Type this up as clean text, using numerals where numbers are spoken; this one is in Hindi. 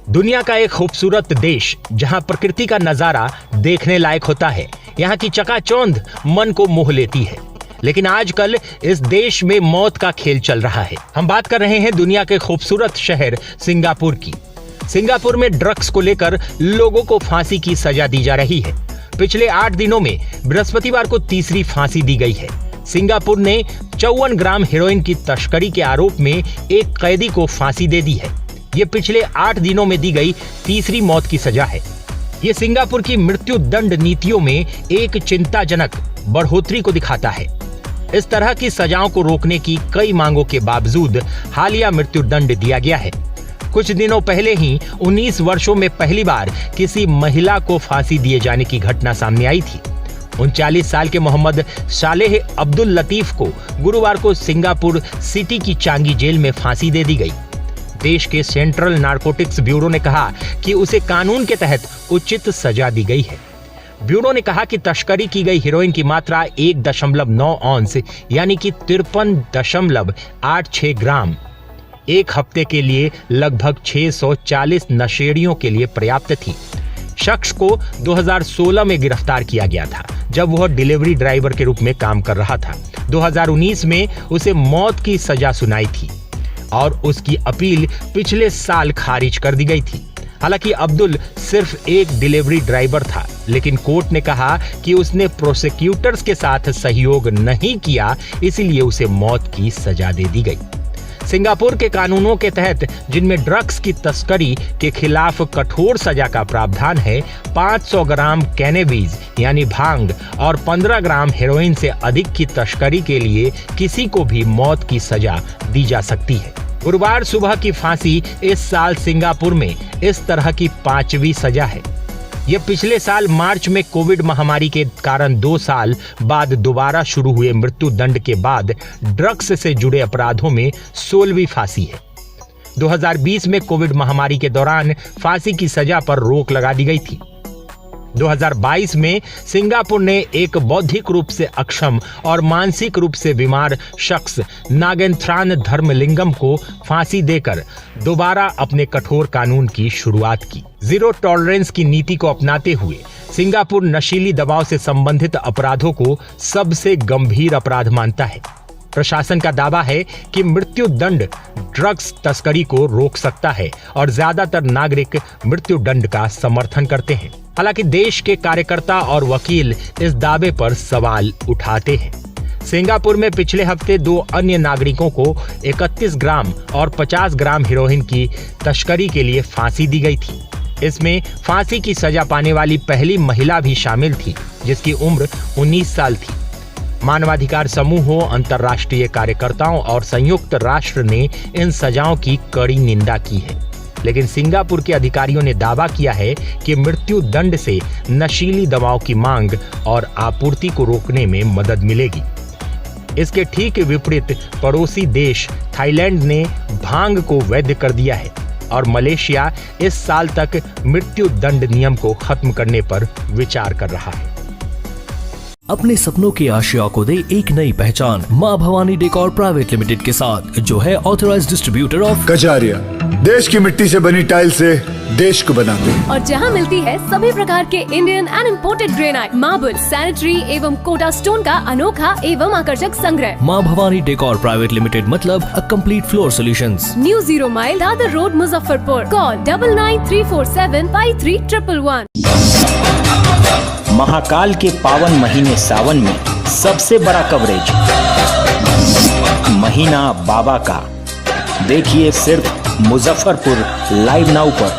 दुनिया का एक खूबसूरत देश जहां प्रकृति का नजारा देखने लायक होता है, यहाँ की चकाचौंध मन को मोह लेती है। लेकिन आजकल इस देश में मौत का खेल चल रहा है। हम बात कर रहे हैं दुनिया के खूबसूरत शहर सिंगापुर की। सिंगापुर में ड्रग्स को लेकर लोगों को फांसी की सजा दी जा रही है। पिछले 8 दिनों में बृहस्पतिवार को तीसरी फांसी दी गई है। सिंगापुर ने 54 ग्राम हेरोइन की तस्करी के आरोप में एक कैदी को फांसी दे दी है। ये पिछले 8 दिनों में दी गई तीसरी मौत की सजा है। ये सिंगापुर की मृत्यु दंड नीतियों में एक चिंताजनक बढ़ोतरी को दिखाता है। इस तरह की सजाओं को रोकने की कई मांगों के बावजूद हालिया मृत्यु दंड दिया गया है। कुछ दिनों पहले ही 19 वर्षों में पहली बार किसी महिला को फांसी दिए जाने की घटना सामने आई थी। 39 साल के मोहम्मद सालेह अब्दुल लतीफ को गुरुवार को सिंगापुर सिटी की चांगी जेल में फांसी दे दी गई। देश के सेंट्रल नारकोटिक्स ब्यूरो ने कहा कि उसे कानून के तहत उचित सजा दी गई है। ब्यूरो ने कहा कि तस्करी की गई हेरोइन की मात्रा 1.9 औंस यानी कि 53.86 ग्राम एक हफ्ते के लिए लगभग 640 नशेड़ियों के लिए पर्याप्त थी। शख्स को 2016 में गिरफ्तार किया गया था, जब वह डिलीवरी ड्राइवर के रूप में काम कर रहा था। 2019 में उसे मौत की सजा सुनाई थी और उसकी अपील पिछले साल खारिज कर दी गई थी। हालांकि अब्दुल सिर्फ एक डिलीवरी ड्राइवर था, लेकिन कोर्ट ने कहा कि उसने प्रोसिक्यूटर्स के साथ सहयोग नहीं किया, इसलिए उसे मौत की सजा दे दी गई। सिंगापुर के कानूनों के तहत, जिनमें ड्रग्स की तस्करी के खिलाफ कठोर सजा का प्रावधान है, 500 ग्राम कैनेबीज यानी भांग और 15 ग्राम हेरोइन से अधिक की तस्करी के लिए किसी को भी मौत की सजा दी जा सकती है। गुरुवार सुबह की फांसी इस साल सिंगापुर में इस तरह की 5वीं सजा है। यह पिछले साल मार्च में कोविड महामारी के कारण 2 साल बाद दोबारा शुरू हुए मृत्यु दंड के बाद ड्रग्स से जुड़े अपराधों में 16वीं फांसी है। 2020 में कोविड महामारी के दौरान फांसी की सजा पर रोक लगा दी गई थी। 2022 में सिंगापुर ने एक बौद्धिक रूप से अक्षम और मानसिक रूप से बीमार शख्स नागेंद्रान धर्मलिंगम को फांसी देकर दोबारा अपने कठोर कानून की शुरुआत की। जीरो टॉलरेंस की नीति को अपनाते हुए सिंगापुर नशीली दवाओं से संबंधित अपराधों को सबसे गंभीर अपराध मानता है। प्रशासन का दावा है कि मृत्यु दंड ड्रग्स तस्करी को रोक सकता है और ज्यादातर नागरिक मृत्यु दंड का समर्थन करते हैं। हालांकि देश के कार्यकर्ता और वकील इस दावे पर सवाल उठाते हैं। सिंगापुर में पिछले हफ्ते 2 अन्य नागरिकों को 31 ग्राम और 50 ग्राम हेरोइन की तस्करी के लिए फांसी दी गई थी। इसमें फांसी की सजा पाने वाली पहली महिला भी शामिल थी, जिसकी उम्र 19 साल थी। मानवाधिकार समूहों, अंतर्राष्ट्रीय कार्यकर्ताओं और संयुक्त राष्ट्र ने इन सजाओं की कड़ी निंदा की है। लेकिन सिंगापुर के अधिकारियों ने दावा किया है कि मृत्यु दंड से नशीली दवाओं की मांग और आपूर्ति को रोकने में मदद मिलेगी। इसके ठीक विपरीत पड़ोसी देश थाईलैंड ने भांग को वैध कर दिया है और मलेशिया इस साल तक मृत्यु दंड नियम को खत्म करने पर विचार कर रहा है। अपने सपनों की आशिया को दे एक नई पहचान माँ भवानी डेकोर प्राइवेट लिमिटेड के साथ, जो है ऑथराइज्ड डिस्ट्रीब्यूटर ऑफ कजारिया। देश की मिट्टी से बनी टाइल से देश को बनाते हैं और जहाँ मिलती है सभी प्रकार के Indian and imported granite, marble, sanitary एवं कोटा स्टोन का अनोखा एवं आकर्षक संग्रह। माँ भवानी डेकोर प्राइवेट लिमिटेड मतलब a complete floor solutions. New 0 mile Dadar road, Muzaffarpur. Call 9934753111। Mahakal के पावन महीने सावन में सबसे बड़ा कवरेज महीना बाबा का देखिए सिर्फ मुजफ्फरपुर लाइव नाउ पर।